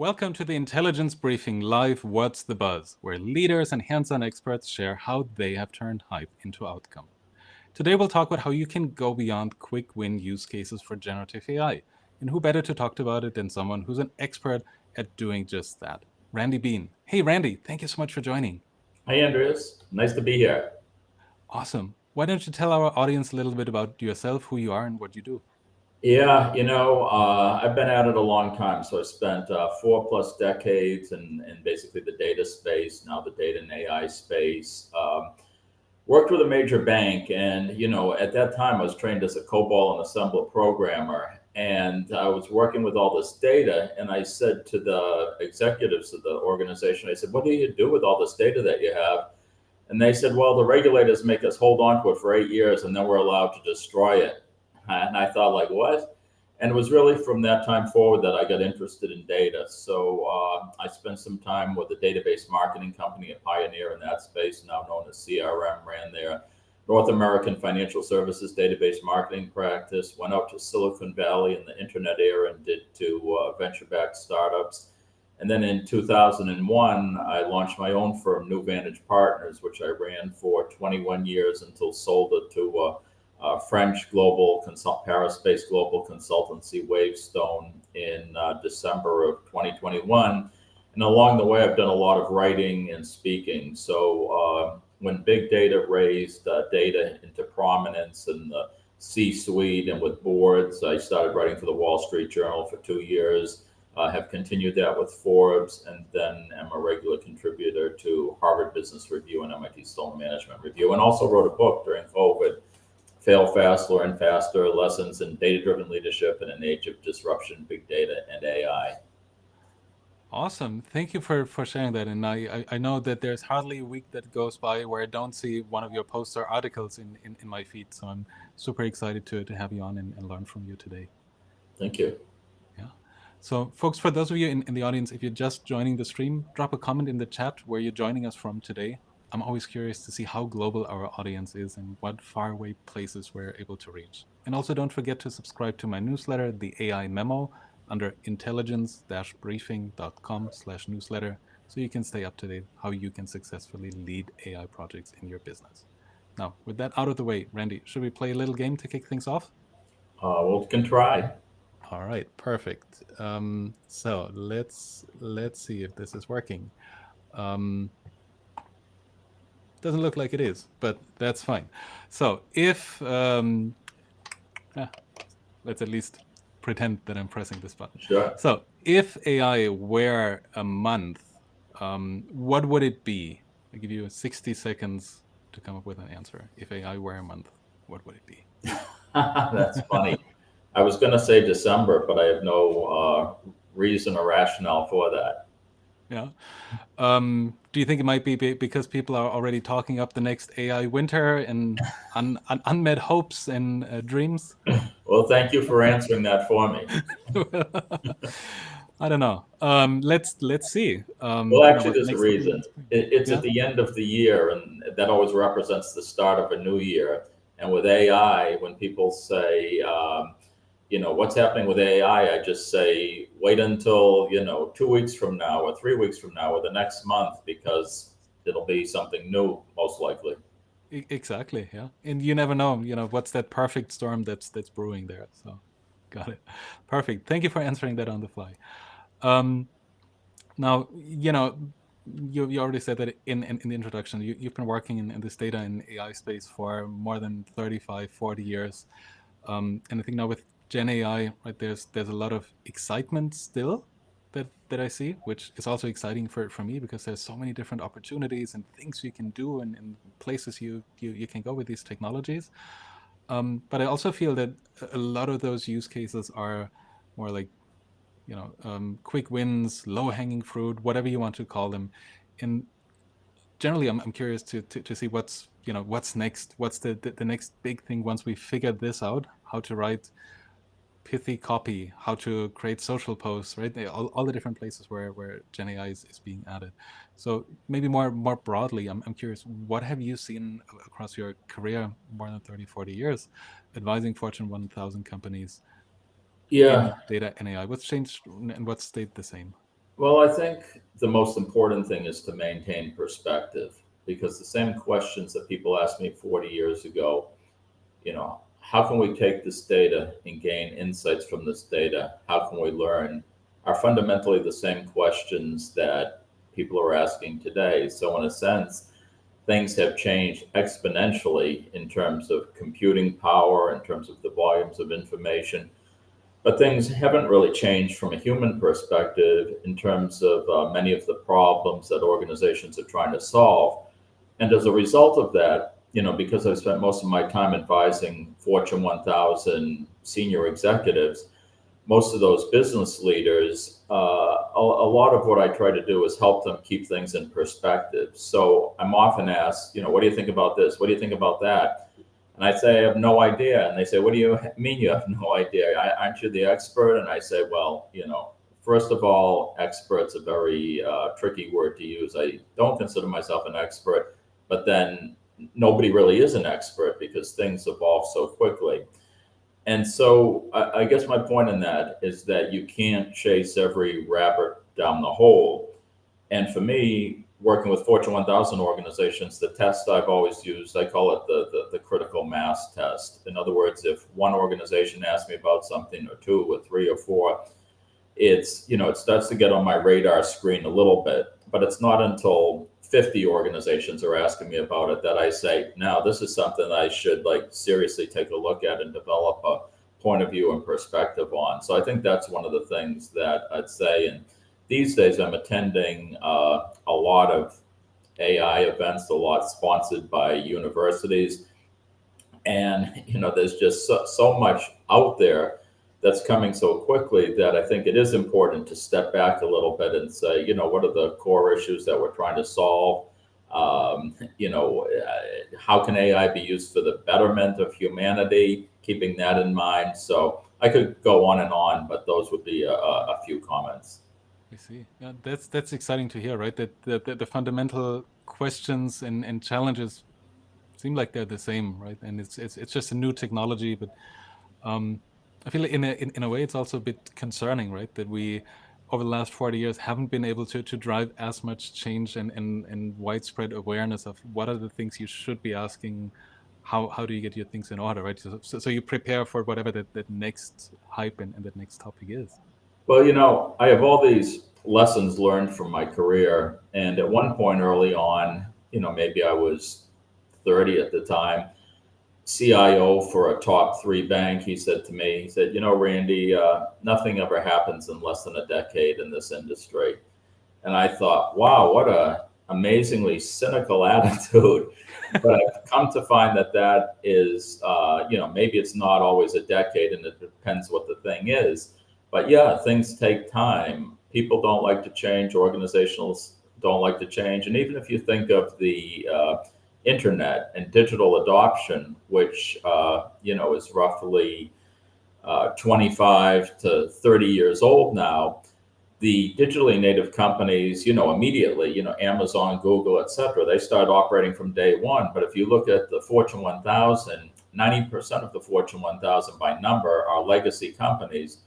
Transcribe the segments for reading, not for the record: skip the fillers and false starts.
Welcome to the Intelligence Briefing Live What's the Buzz, where leaders and hands-on experts share how they have turned hype into outcome. Today we'll talk about how you can go beyond quick win use cases for generative AI. And who better to talk about it than someone who's an expert at doing just that? Randy Bean. Hey Randy, thank you so much for joining. Hi Andreas, nice to be here. Awesome. Why don't you tell our audience a little bit about yourself, who you are, and what you do? Yeah, I've been at it a long time. So I spent 4+ decades in basically the data space, now the data and AI space. Worked with a major bank, and at that time I was trained as a COBOL and assembler programmer, and I was working with all this data. And I said to the executives of the organization, I said, "What do you do with all this data that you have?" And they said, "Well, the regulators make us hold on to it for 8 years, and then we're allowed to destroy it." And I thought, like, what? And it was really from that time forward that I got interested in data. So I spent some time with a database marketing company, a pioneer in that space, now known as CRM, ran their North American financial services database marketing practice, went out to Silicon Valley in the internet era and did 2 venture-backed startups. And then in 2001, I launched my own firm, New Vantage Partners, which I ran for 21 years until sold it to French Paris-based global consultancy, Wavestone, in December of 2021. And along the way, I've done a lot of writing and speaking. So when big data raised data into prominence in the C-suite and with boards, I started writing for the Wall Street Journal for 2 years. Have continued that with Forbes, and then am a regular contributor to Harvard Business Review and MIT Sloan Management Review, and also wrote a book during COVID, Fail Fast, Learn Faster, Lessons in Data-Driven Leadership in an Age of Disruption, Big Data, and AI. Awesome. Thank you for sharing that. And I know that there's hardly a week that goes by where I don't see one of your posts or articles in my feed. So I'm super excited to have you on and learn from you today. Thank you. Yeah. So folks, for those of you in the audience, if you're just joining the stream, drop a comment in the chat where you're joining us from today. I'm always curious to see how global our audience is and what faraway places we're able to reach. And also don't forget to subscribe to my newsletter, The AI Memo, under intelligence-briefing.com/newsletter, so you can stay up to date how you can successfully lead AI projects in your business. Now, with that out of the way, Randy, should we play a little game to kick things off? We can try. All right, perfect. So let's see if this is working. Doesn't look like it is, but that's fine. So if let's at least pretend that I'm pressing this button. Sure. So if AI were a month, what would it be? I give you 60 seconds to come up with an answer. If AI were a month, what would it be? That's funny. I was going to say December, but I have no reason or rationale for that. Yeah. Do you think it might be because people are already talking up the next AI winter and unmet hopes and dreams? Well, thank you for answering that for me. I don't know. Let's see. Well, actually, there's a reason. It's Yeah. at the end of the year, and that always represents the start of a new year. And with AI, when people say, what's happening with AI, I just say, wait until, 2 weeks from now or 3 weeks from now or the next month, because it'll be something new, most likely. Exactly. Yeah. And you never know, what's that perfect storm that's brewing there. So got it. Perfect. Thank you for answering that on the fly. Now, you already said that in the introduction, you've been working in this data and AI space for more than 35, 40 years. And I think now with Gen AI, right, there's a lot of excitement still that I see, which is also exciting for me because there's so many different opportunities and things you can do and places you can go with these technologies. But I also feel that a lot of those use cases are more like, quick wins, low-hanging fruit, whatever you want to call them. And generally, I'm curious to see what's next. What's the next big thing once we figure this out? How to write pithy copy, how to create social posts, right? All the different places where Gen AI is being added. So maybe more broadly, I'm curious, what have you seen across your career, more than 30, 40 years, advising Fortune 1000 companies? Yeah. In data and AI, what's changed and what's stayed the same? Well, I think the most important thing is to maintain perspective, because the same questions that people asked me 40 years ago, how can we take this data and gain insights from this data? How can we learn? Are fundamentally the same questions that people are asking today. So in a sense, things have changed exponentially in terms of computing power, in terms of the volumes of information. But things haven't really changed from a human perspective in terms of many of the problems that organizations are trying to solve. And as a result of that, because I've spent most of my time advising Fortune 1000 senior executives, most of those business leaders, a lot of what I try to do is help them keep things in perspective. So I'm often asked, what do you think about this? What do you think about that? And I say, I have no idea. And they say, what do you mean you have no idea? Aren't you the expert? And I say, well, first of all, expert's a very tricky word to use. I don't consider myself an expert, but then nobody really is an expert because things evolve so quickly. And so I guess my point in that is that you can't chase every rabbit down the hole. And for me, working with Fortune 1000 organizations, the test I've always used, I call it the critical mass test. In other words, if one organization asks me about something, or two or three or four, it starts to get on my radar screen a little bit, but it's not until 50 organizations are asking me about it that I say, now this is something I should seriously take a look at and develop a point of view and perspective on. So I think that's one of the things that I'd say. And these days I'm attending a lot of AI events, a lot sponsored by universities. And, there's just so much out there that's coming so quickly that I think it is important to step back a little bit and say, what are the core issues that we're trying to solve? How can AI be used for the betterment of humanity? Keeping that in mind. So I could go on, but those would be a few comments. I see. Yeah, that's exciting to hear, right? That the fundamental questions and challenges seem like they're the same, right? And it's just a new technology, but I feel like in a way it's also a bit concerning, right? That we over the last 40 years haven't been able to drive as much change and widespread awareness of what are the things you should be asking. How do you get your things in order, right? So you prepare for whatever that next hype and that next topic is. Well, I have all these lessons learned from my career. And at one point early on, maybe I was 30 at the time, CIO for a top 3 bank, he said to me, Randy, nothing ever happens in less than a decade in this industry. And I thought, wow, what a amazingly cynical attitude. But I've come to find that is, maybe it's not always a decade, and it depends what the thing is. But yeah, things take time. People don't like to change. Organizations don't like to change. And even if you think of the internet and digital adoption, which is roughly 25 to 30 years old now, the digitally native companies, immediately, Amazon, Google, et cetera, they start operating from day one. But if you look at the Fortune 1000, 90% of the Fortune 1000 by number are legacy companies.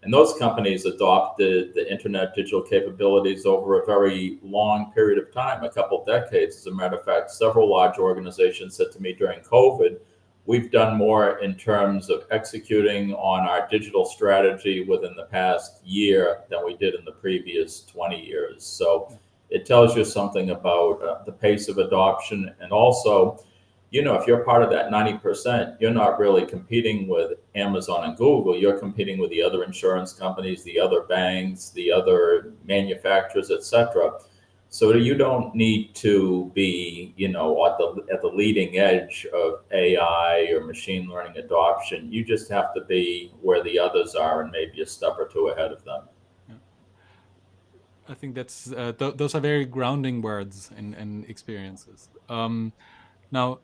And those companies adopted the internet digital capabilities over a very long period of time, a couple decades. As a matter of fact, several large organizations said to me during COVID, we've done more in terms of executing on our digital strategy within the past year than we did in the previous 20 years. So it tells you something about the pace of adoption. And also, if you're part of that 90%, you're not really competing with Amazon and Google. You're competing with the other insurance companies, the other banks, the other manufacturers, et cetera. So you don't need to be, at the leading edge of AI or machine learning adoption. You just have to be where the others are and maybe a step or two ahead of them. Yeah. I think that's those are very grounding words and experiences. Now,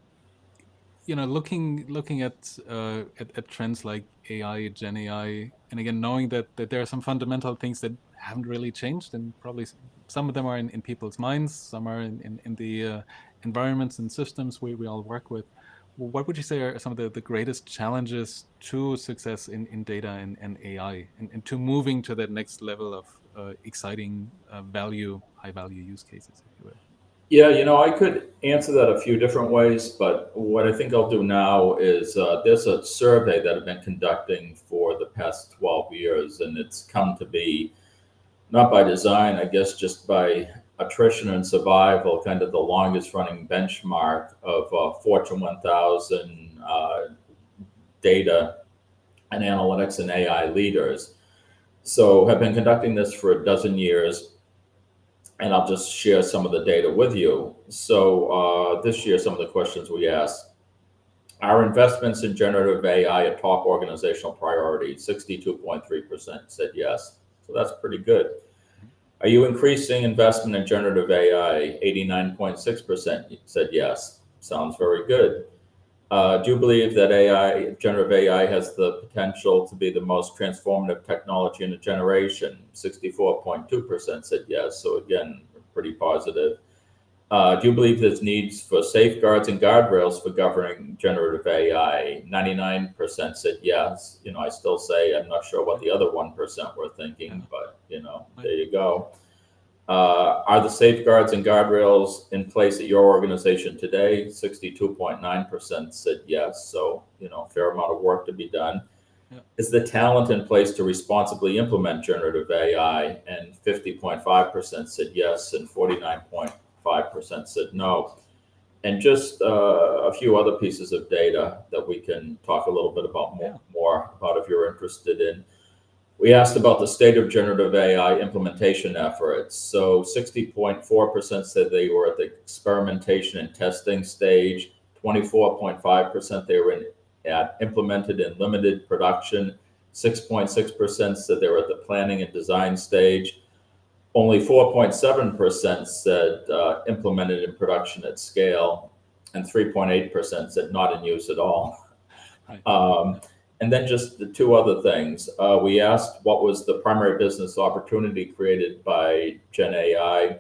looking at trends like AI, Gen AI, and again knowing that there are some fundamental things that haven't really changed, and probably some of them are in people's minds, some are in the environments and systems we all work with. What would you say are some of the greatest challenges to success in data and AI, and to moving to that next level exciting high value use cases, if you will? Yeah, I could answer that a few different ways, but what I think I'll do now is there's a survey that I've been conducting for the past 12 years, and it's come to be, not by design, I guess, just by attrition and survival, kind of the longest running benchmark of Fortune 1000 data and analytics and AI leaders. So I've been conducting this for a dozen years, and I'll just share some of the data with you. So this year, some of the questions we asked: are investments in generative AI a top organizational priority? 62.3% said yes. So that's pretty good. Are you increasing investment in generative AI? 89.6% said yes. Sounds very good. Do you believe that generative AI has the potential to be the most transformative technology in a generation? 64.2% said yes. So again, pretty positive. Do you believe there's needs for safeguards and guardrails for governing generative AI? 99% said yes. I still say I'm not sure what the other 1% were thinking, but there you go. Are the safeguards and guardrails in place at your organization today? 62.9% said yes. So, fair amount of work to be done. Yeah. Is the talent in place to responsibly implement generative AI? And 50.5% said yes, and 49.5% said no. And just a few other pieces of data that we can talk a little bit about more about if you're interested in. We asked about the state of generative AI implementation efforts. So 60.4% said they were at the experimentation and testing stage. 24.5% they were implemented in limited production. 6.6% said they were at the planning and design stage. Only 4.7% said implemented in production at scale, and 3.8% said not in use at all. Right. And then just the two other things. We asked what was the primary business opportunity created by Gen AI,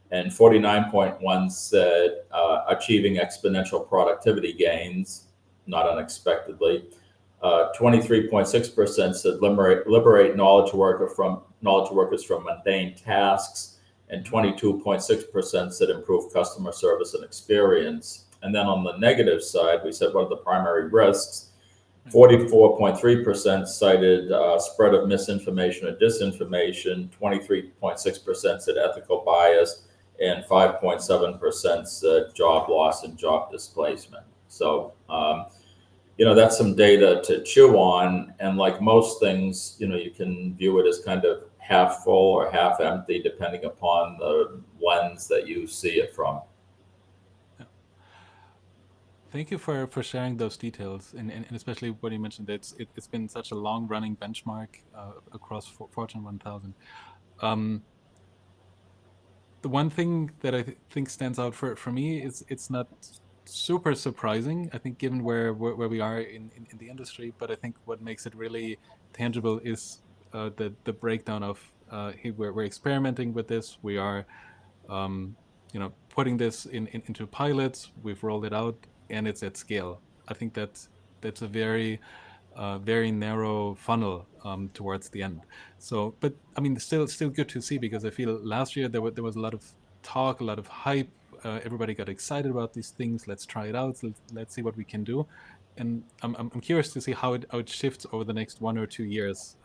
and 49.1 said achieving exponential productivity gains, not unexpectedly. 23.6% said liberate knowledge workers from mundane tasks, and 22.6% said improve customer service and experience. And then on the negative side, we said what are the primary risks. 44.3% cited spread of misinformation or disinformation, 23.6% said ethical bias, and 5.7% said job loss and job displacement. So, that's some data to chew on. And like most things, you can view it as kind of half full or half empty, depending upon the lens that you see it from. Thank you for sharing those details, and especially what you mentioned. It's been such a long running benchmark across Fortune 1000. The one thing that I think stands out for me is it's not super surprising, I think, given where we are in the industry. But I think what makes it really tangible is the breakdown of hey, we're experimenting with this. We are putting this into pilots. We've rolled it out, and it's at scale. I think that's a very narrow funnel towards the end. So, but I mean, still good to see, because I feel last year there was a lot of talk, a lot of hype. Everybody got excited about these things. Let's try it out. Let's see what we can do. And I'm curious to see how it shifts over the next 1 or 2 years,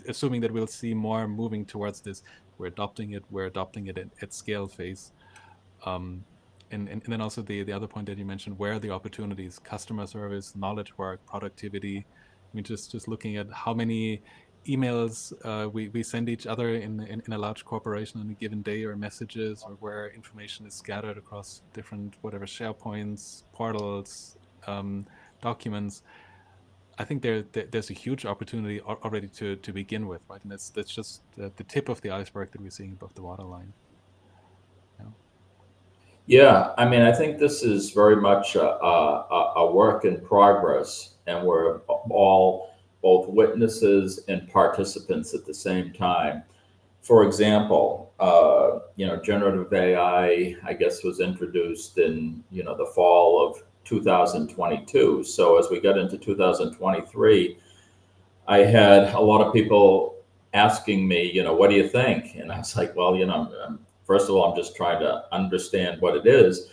assuming that we'll see more moving towards this. We're adopting it at scale phase. And then also the other point that you mentioned, where are the opportunities? Customer service, knowledge work, productivity. I mean, just looking at how many emails we send each other in a large corporation on a given day, or messages, or where information is scattered across different SharePoints, portals, documents. I think there's a huge opportunity already to begin with, right? And that's just the tip of the iceberg that we're seeing above the waterline. Yeah, I mean, I think this is very much a work in progress, and we're all both witnesses and participants at the same time. For example, generative AI, I guess, was introduced in the fall of 2022. So as we got into 2023, I had a lot of people asking me, what do you think? And I was like, well, first of all, I'm just trying to understand what it is.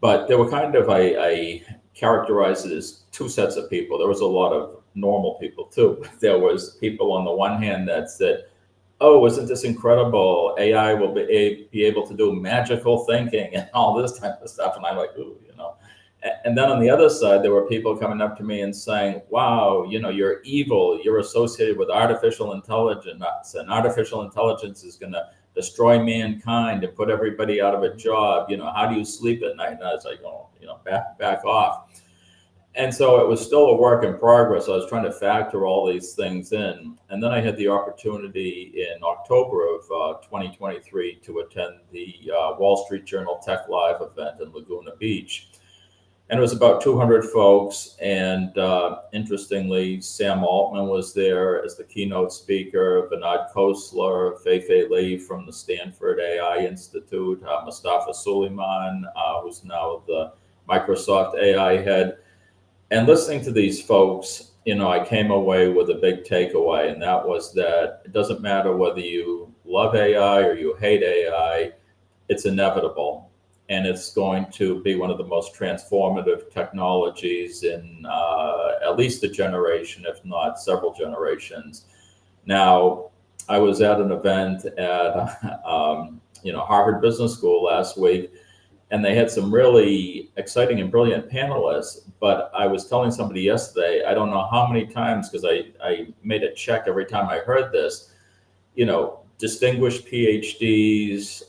But there were I characterized it as two sets of people. There was a lot of normal people too. There was people on the one hand that said, oh, isn't this incredible? AI will be able to do magical thinking and all this type of stuff. And I'm like, ooh, And then on the other side, there were people coming up to me and saying, wow, you're evil. You're associated with artificial intelligence, and artificial intelligence is going to destroy mankind and put everybody out of a job. How do you sleep at night? And I was like, oh, back off. And so it was still a work in progress. I was trying to factor all these things in. And then I had the opportunity in October of 2023 to attend the Wall Street Journal Tech Live event in Laguna Beach. And it was about 200 folks. And interestingly, Sam Altman was there as the keynote speaker, 𝗵𝗵𝗀𝗄𝗏 𝗵𝗵𝗱𝗆 from the Stanford AI Institute, Mustafa Suleyman, who's now the Microsoft AI head. And listening to these folks, I came away with a big takeaway, and that was that it doesn't matter whether you love AI or you hate AI, it's inevitable. And it's going to be one of the most transformative technologies in at least a generation, if not several generations. Now, I was at an event at Harvard Business School last week, and they had some really exciting and brilliant panelists. But I was telling somebody yesterday, I don't know how many times, because I made a check every time I heard this, distinguished PhDs,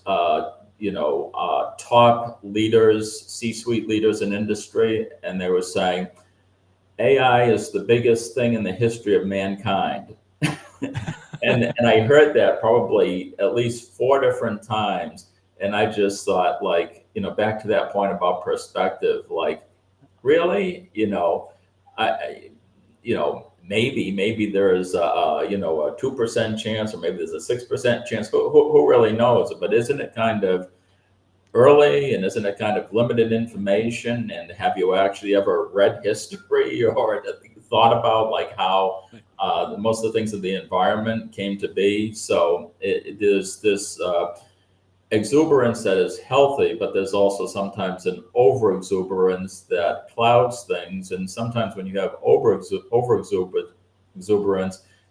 top leaders, C-suite leaders in industry, and they were saying, AI is the biggest thing in the history of mankind. and I heard that probably at least 4 different times. And I just thought, back to that point about perspective, really, maybe there is a 2% chance, or maybe there's a 6% chance. Who really knows? But isn't it kind of early, and isn't it kind of limited information? And have you actually ever read history or thought about how most of the things in the environment came to be? So there's this exuberance that is healthy, but there's also sometimes an over exuberance that clouds things. And sometimes when you have over exuberance,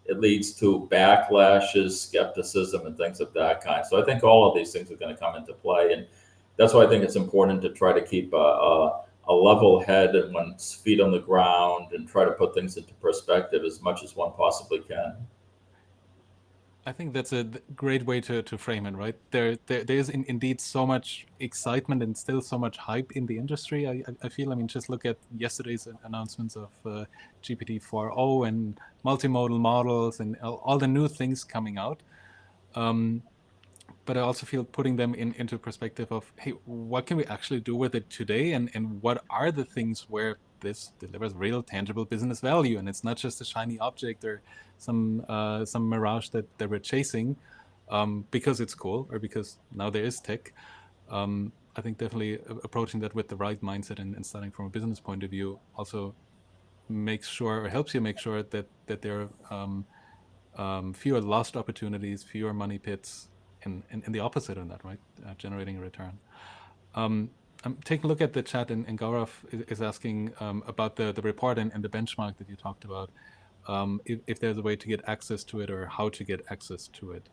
it leads to backlashes, skepticism, and things of that kind. So I think all of these things are going to come into play. And that's why I think it's important to try to keep a level head and one's feet on the ground and try to put things into perspective as much as one possibly can. I think that's a great way to frame it, right? There is indeed so much excitement and still so much hype in the industry. I feel, just look at yesterday's announcements of GPT-4o and multimodal models and all the new things coming out. But I also feel putting them into perspective of, hey, what can we actually do with it today? And what are the things where this delivers real tangible business value? And it's not just a shiny object or some mirage that we're chasing because it's cool or because now there is tech. I think definitely approaching that with the right mindset and starting from a business point of view also makes sure, or helps you make sure that there are fewer lost opportunities, fewer money pits, and the opposite of that, right? Generating a return. I'm taking a look at the chat, and Gaurav is asking about the report and the benchmark that you talked about. If there's a way to get access to it, or how to get access to it.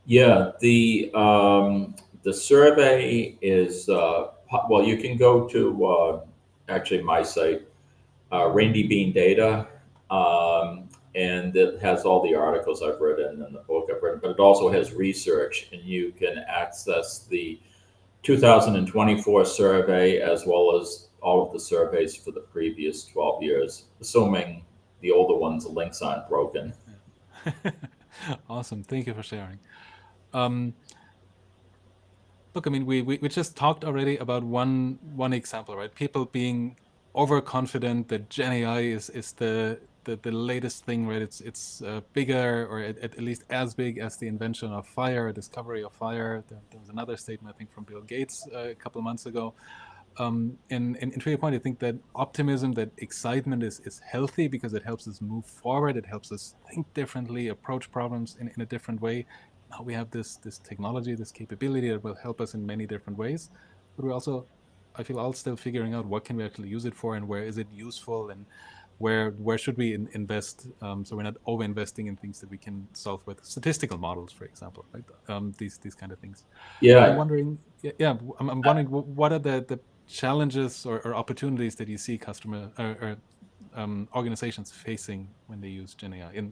Yeah, the survey is well, you can go to actually my site, Randy Bean Data, and it has all the articles I've written and the book I've written, but it also has research, and you can access the 2024 survey as well as all of the surveys for the previous 12 years, assuming the older ones, the links aren't broken. Awesome. Thank you for sharing. Look, we just talked already about one example, right? People being overconfident that Gen AI is the latest thing, right? It's bigger, or at least as big as the invention of fire, discovery of fire. There was another statement, I think, from Bill Gates a couple of months ago. And to your point, I think that optimism, that excitement is healthy because it helps us move forward. It helps us think differently, approach problems in a different way. Now we have this technology, this capability that will help us in many different ways. But we also, I feel, all still figuring out what can we actually use it for, and where is it useful, and where should we invest, so we're not over investing in things that we can solve with statistical models, for example, right? These kind of things. Yeah. I'm wondering, I'm wondering what are the challenges or opportunities that you see customer or organizations facing when they use Gen AI?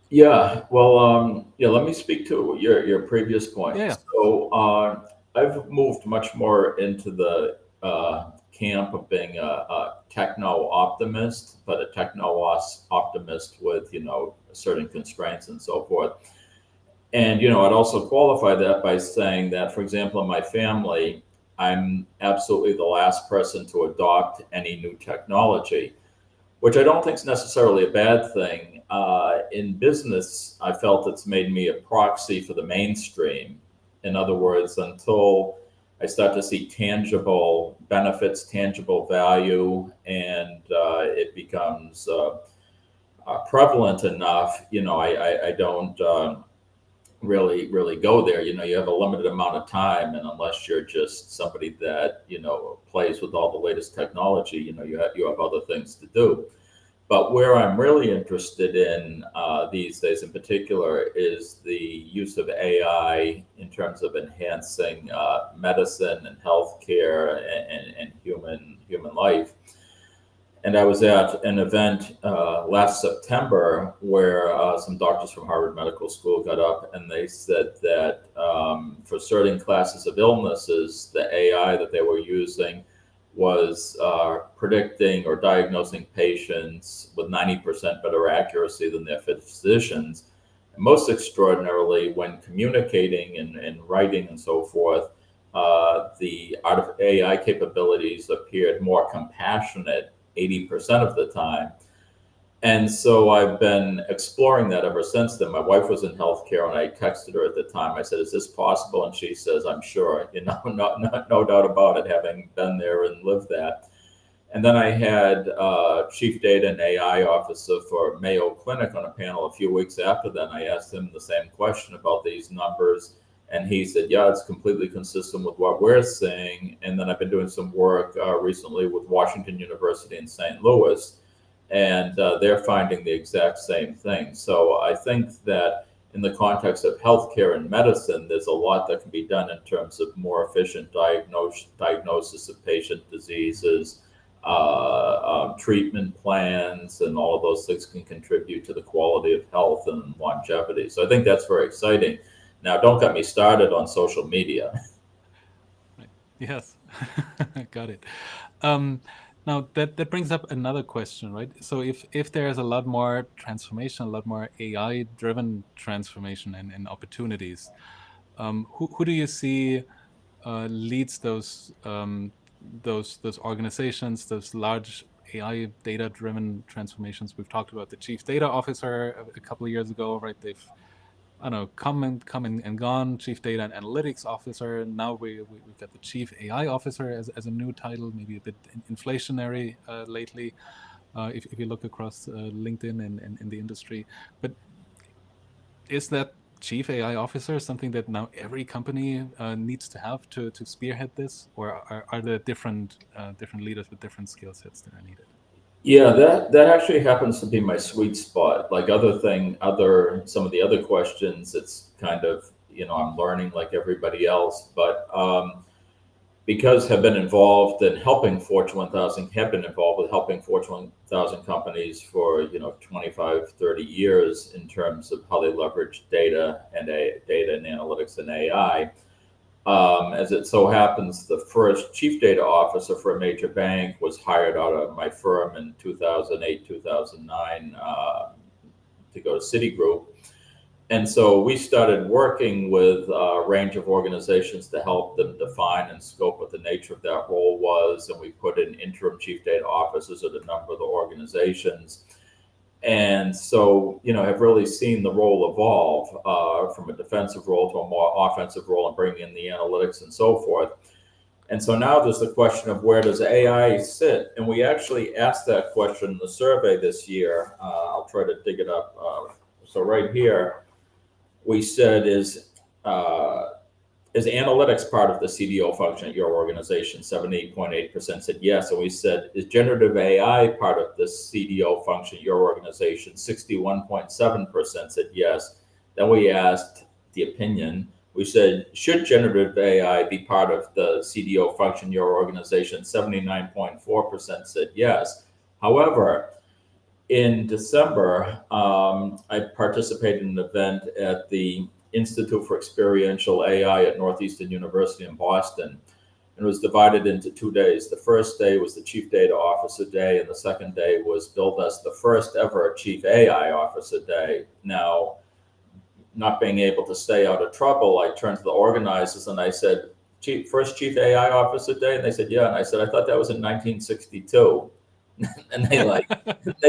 Yeah, well, let me speak to your previous point. Yeah. So I've moved much more into the camp of being a techno optimist, but a techno optimist with, certain constraints and so forth. And, I'd also qualify that by saying that, for example, in my family, I'm absolutely the last person to adopt any new technology, which I don't think is necessarily a bad thing. In business, I felt it's made me a proxy for the mainstream. In other words, until I start to see tangible benefits, tangible value, and it becomes prevalent enough, I don't really go there. You have a limited amount of time, and unless you're just somebody that plays with all the latest technology, you have other things to do. But where I'm really interested in these days in particular is the use of AI in terms of enhancing medicine and healthcare and human life. And I was at an event last September where some doctors from Harvard Medical School got up and they said that for certain classes of illnesses, the AI that they were using was predicting or diagnosing patients with 90% better accuracy than their physicians. And most extraordinarily, when communicating and writing and so forth, the AI capabilities appeared more compassionate 80% of the time. And so I've been exploring that ever since then. My wife was in healthcare and I texted her at the time. I said, "Is this possible?" And she says, "I'm sure, no doubt about it, having been there and lived that." And then I had Chief Data and AI Officer for Mayo Clinic on a panel a few weeks after that. I asked him the same question about these numbers. And he said, "Yeah, it's completely consistent with what we're seeing." And then I've been doing some work recently with Washington University in St. Louis, and they're finding the exact same thing. So I think that in the context of healthcare and medicine, there's a lot that can be done in terms of more efficient diagnosis of patient diseases, treatment plans, and all of those things can contribute to the quality of health and longevity. So I think that's very exciting. Now, don't get me started on social media. Right. Yes, got it. Now that brings up another question, right? So if there's a lot more transformation, a lot more AI-driven transformation and opportunities, who do you see leads those organizations, those large AI data-driven transformations? We've talked about the chief data officer a couple of years ago, right? They've come and gone, chief data and analytics officer. Now we've got the chief AI officer as a new title, maybe a bit inflationary lately, if you look across LinkedIn and in the industry. But is that chief AI officer something that now every company needs to have to spearhead this, or are there different leaders with different skill sets that are needed? Yeah, that actually happens to be my sweet spot. Like some of the other questions, it's kind of, I'm learning like everybody else, but because have been involved in helping Fortune 1000, have been involved with helping Fortune 1000 companies for, 25, 30 years in terms of how they leverage data and analytics and AI. As it so happens, the first chief data officer for a major bank was hired out of my firm in 2008, 2009 to go to Citigroup. And so we started working with a range of organizations to help them define and scope what the nature of that role was. And we put in interim chief data officers at a number of the organizations. And so, have really seen the role evolve from a defensive role to a more offensive role and bringing in the analytics and so forth. And so now there's the question of where does AI sit? And we actually asked that question in the survey this year. I'll try to dig it up. So right here, we said, is analytics part of the CDO function at your organization? 70.8% said yes. And we said, is generative AI part of the CDO function at your organization? 61.7% said yes. Then we asked the opinion. We said, should generative AI be part of the CDO function in your organization? 79.4% said yes. However, in December, I participated in an event at the Institute for Experiential AI at Northeastern University in Boston. And it was divided into 2 days. The first day was the Chief Data Officer Day, and the second day was billed as the first ever Chief AI Officer Day. Now, not being able to stay out of trouble, I turned to the organizers and I said, first Chief AI Officer Day? And they said, yeah. And I said, I thought that was in 1962. And they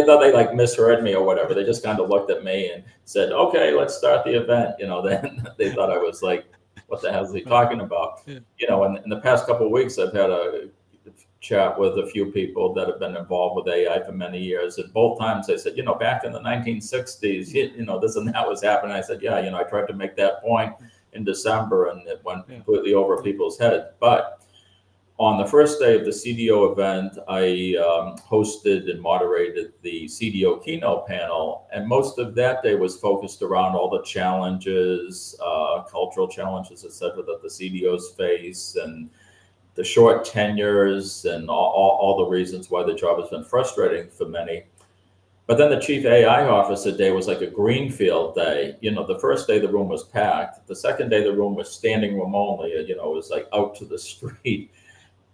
thought they misheard me or whatever. They just kind of looked at me and said, okay, let's start the event. Then they thought I was like, what the hell is he talking about? Yeah. In the past couple of weeks, I've had a chat with a few people that have been involved with AI for many years. And both times they said, back in the 1960s, this and that was happening. I said, yeah, I tried to make that point in December and it went completely over people's heads. But on the first day of the CDO event, I hosted and moderated the CDO keynote panel. And most of that day was focused around all the challenges, cultural challenges, et cetera, that the CDOs face, and the short tenures, and all the reasons why the job has been frustrating for many. But then the Chief AI Officer Day was like a greenfield day. The first day the room was packed. The second day the room was standing room only. It was like out to the street.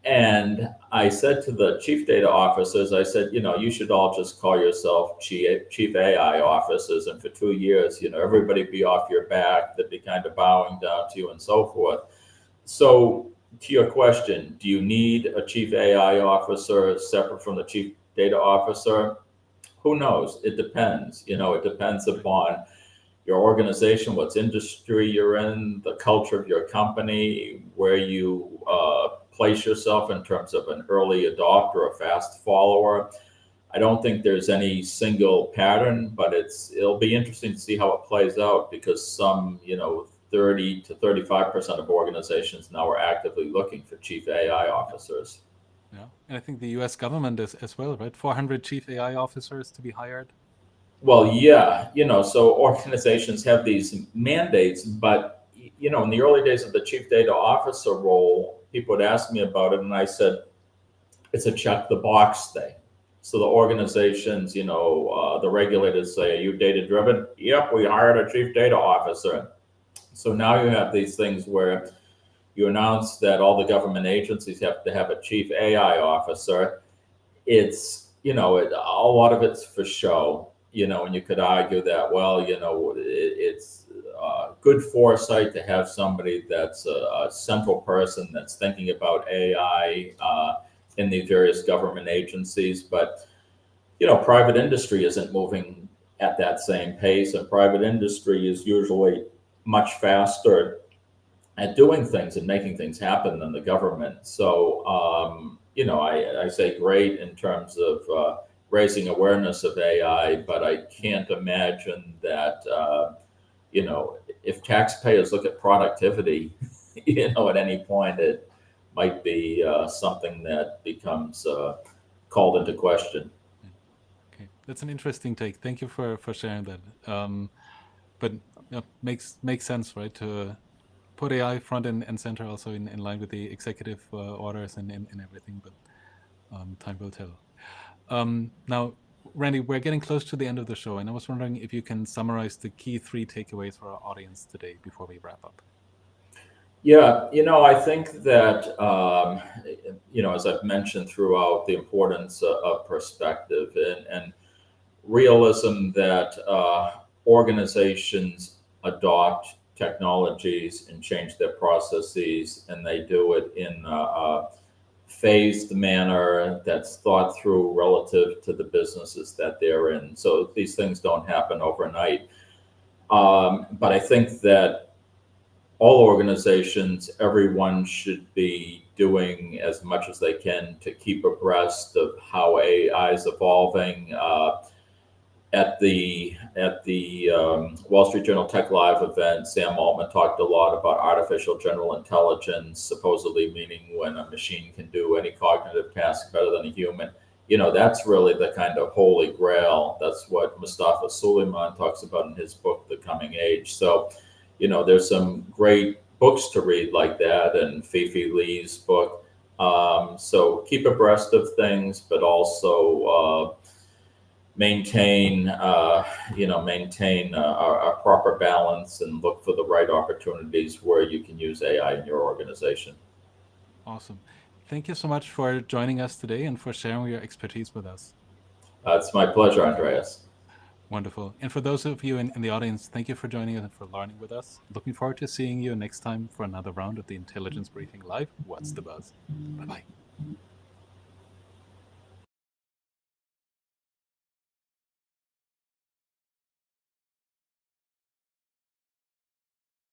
And I said to the Chief Data Officers, I said, you should all just call yourself Chief AI Officers. And for 2 years, everybody be off your back. They'd be kind of bowing down to you and so forth. So to your question, do you need a Chief AI Officer separate from the Chief Data Officer? Who knows? It depends. It depends upon your organization, what industry you're in, the culture of your company, where you place yourself in terms of an early adopter, a fast follower. I don't think there's any single pattern, but it'll be interesting to see how it plays out, because some, 30 to 35% of organizations now are actively looking for Chief AI Officers. Yeah, and I think the U.S. government is as well, right? 400 Chief AI Officers to be hired. Well, yeah, so organizations have these mandates, but, in the early days of the Chief Data Officer role, people would ask me about it, and I said, it's a check the box thing. So the organizations, the regulators say, are you data driven? Yep, we hired a Chief Data Officer. So now you have these things where you announce that all the government agencies have to have a Chief AI Officer. It's, a lot of it's for show. And you could argue that, well, it's good foresight to have somebody that's a central person that's thinking about AI in the various government agencies. But, private industry isn't moving at that same pace, and private industry is usually much faster at doing things and making things happen than the government. So, I say great in terms of raising awareness of AI, but I can't imagine that, if taxpayers look at productivity, at any point, it might be something that becomes called into question. Okay, that's an interesting take. Thank you for sharing that. But makes sense, right? To put AI front and center, also in line with the executive orders and everything. But time will tell. Now, Randy, we're getting close to the end of the show, and I was wondering if you can summarize the key 3 takeaways for our audience today before we wrap up. Yeah, I think that, as I've mentioned throughout, the importance of perspective and realism, that organizations adopt technologies and change their processes, and they do it in a phased manner that's thought through relative to the businesses that they're in. So these things don't happen overnight. But I think that all organizations, everyone should be doing as much as they can to keep abreast of how AI is evolving. At the Wall Street Journal Tech Live event, Sam Altman talked a lot about artificial general intelligence, supposedly meaning when a machine can do any cognitive task better than a human. You know, that's really the kind of holy grail. That's what Mustafa Suleyman talks about in his book, The Coming Age. So, you know, there's some great books to read like that, and Phi-Phi Lee's book. So keep abreast of things, but also maintain a proper balance and look for the right opportunities where you can use AI in your organization. Awesome. Thank you so much for joining us today and for sharing your expertise with us. It's my pleasure, Andreas. Wonderful. And for those of you in the audience, thank you for joining us and for learning with us. Looking forward to seeing you next time for another round of the Intelligence Briefing Live. What's the Buzz? Bye-bye.